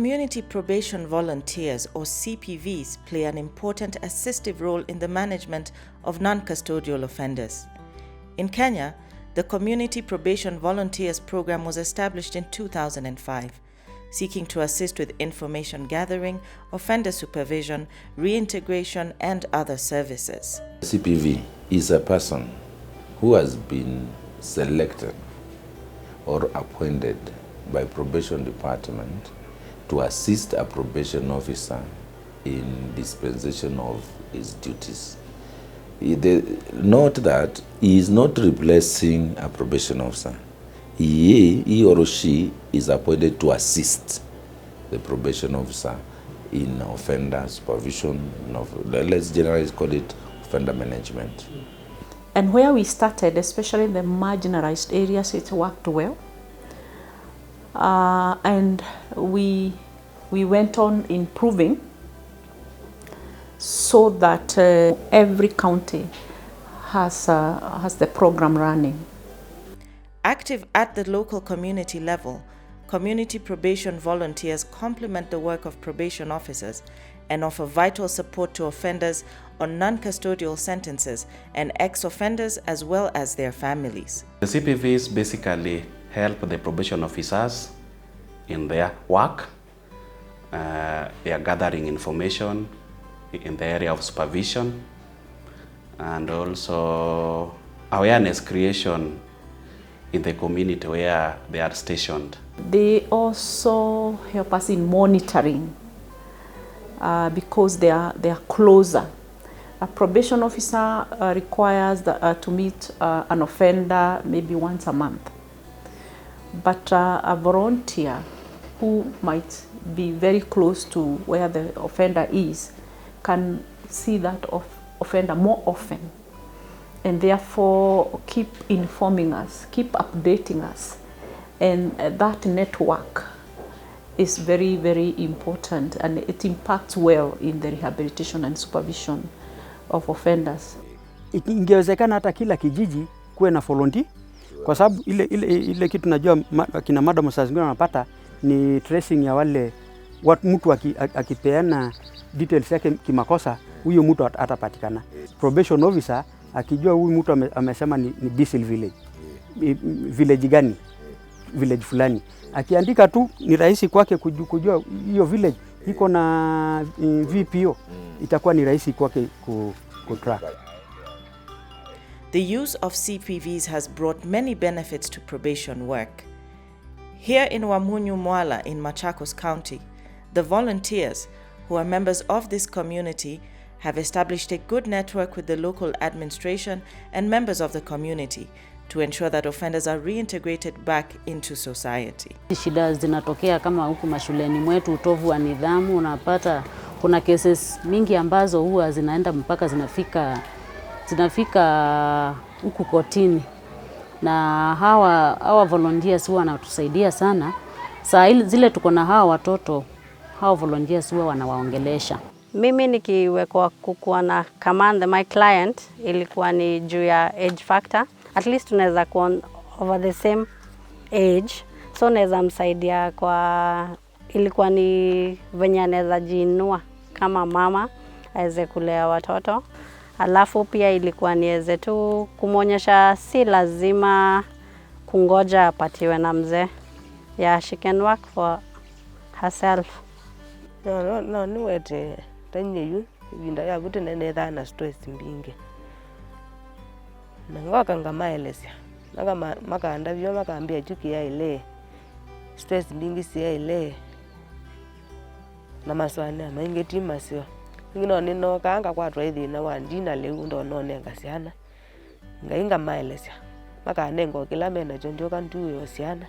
Community probation volunteers, or CPVs, play an important assistive role in the management of non-custodial offenders. In Kenya, the Community Probation Volunteers Program was established in 2005, seeking to assist with information gathering, offender supervision, reintegration, and other services. CPV is a person who has been selected or appointed by probation department to assist a probation officer in dispensation of his duties. Note that he is not replacing a probation officer. He or she is appointed to assist the probation officer in offender supervision, let's generally call it offender management. And where we started, especially in the marginalized areas, it worked well. And we went on improving so that every county has the program running. Active at the local community level, community probation volunteers complement the work of probation officers and offer vital support to offenders on non-custodial sentences and ex-offenders as well as their families. The CPVs basically help the probation officers in their work. They are gathering information in the area of supervision and also awareness creation in the community where they are stationed. They also help us in monitoring because they are closer. A probation officer requires to meet an offender maybe once a month. But a volunteer who might be very close to where the offender is can see that offender more often, and therefore keep informing us, keep updating us. And that network is very, very important, and it impacts well in the rehabilitation and supervision of offenders. Ingewezekana hata kila kijiji kuwe na volunteer, kwa sababu ile kitu najua kina madam saa zingine wanapata ni tracing ya wale mtu akipeana details yake kimakosa, huyo mtu atapatikana. Probation officer akijua huyu mtu amesema ni Diesel village, village gani, village fulani, akiandika tu ni rahisi kwake kujua hiyo village iko na VPO, itakuwa ni rahisi kwake kutrack. The use of CPVs has brought many benefits to probation work. Here in Wamunyu Mwala in Machakos County, the volunteers, who are members of this community, have established a good network with the local administration and members of the community to ensure that offenders are reintegrated back into society. Shida zinatokea kama huku mashuleni mwetu, utovu wa nidhamu. Unapata kuna cases mingi ambazo huwa zinaenda mpaka zinafika huku kotini, na hawa volunteers huwa wanatusaidia sana. Saa zile tuko na hawa watoto, hawa volunteers huwa wanawaongelesha. Mimi nikiwekwa kukuwa na command my client, ilikuwa ni juu ya age factor. At least tunaweza kuwa over the same age, so naweza msaidia kwa, ilikuwa ni venye anaweza jiinua kama mama aweze kulea watoto. Alafu pia ilikuwa niweze tu kumwonyesha si lazima kungoja apatiwe na mzee. Yeah, she can work for herself. No, niwete tanyeyu ibinda ya gute nene na stress mbinge. Nangoka ngamaelesya. Naga makanda byo makambia juki ya ile. Stress mbingi si ya ile. Na maswane mainge masio. Ngino nino kanga kwa twaithi na wandina leu ndo none ngasiana. Ngainga maelesya. Makanengo kila mena jonjo kantu yosiana.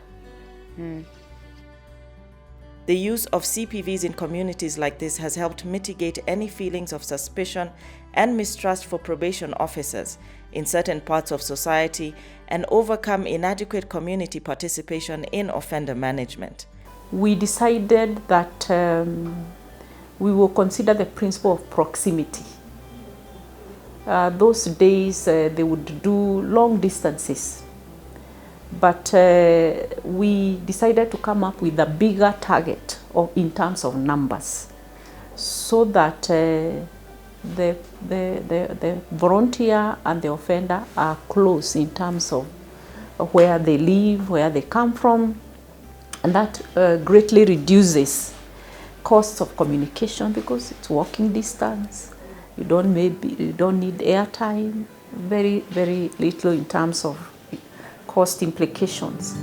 The use of CPVs in communities like this has helped mitigate any feelings of suspicion and mistrust for probation officers in certain parts of society and overcome inadequate community participation in offender management. We decided that we will consider the principle of proximity. Those days they would do long distances. But we decided to come up with a bigger target in terms of numbers, so that the volunteer and the offender are close in terms of where they live, where they come from, and that greatly reduces costs of communication, because it's walking distance. You don't need airtime. Very little in terms of cost implications.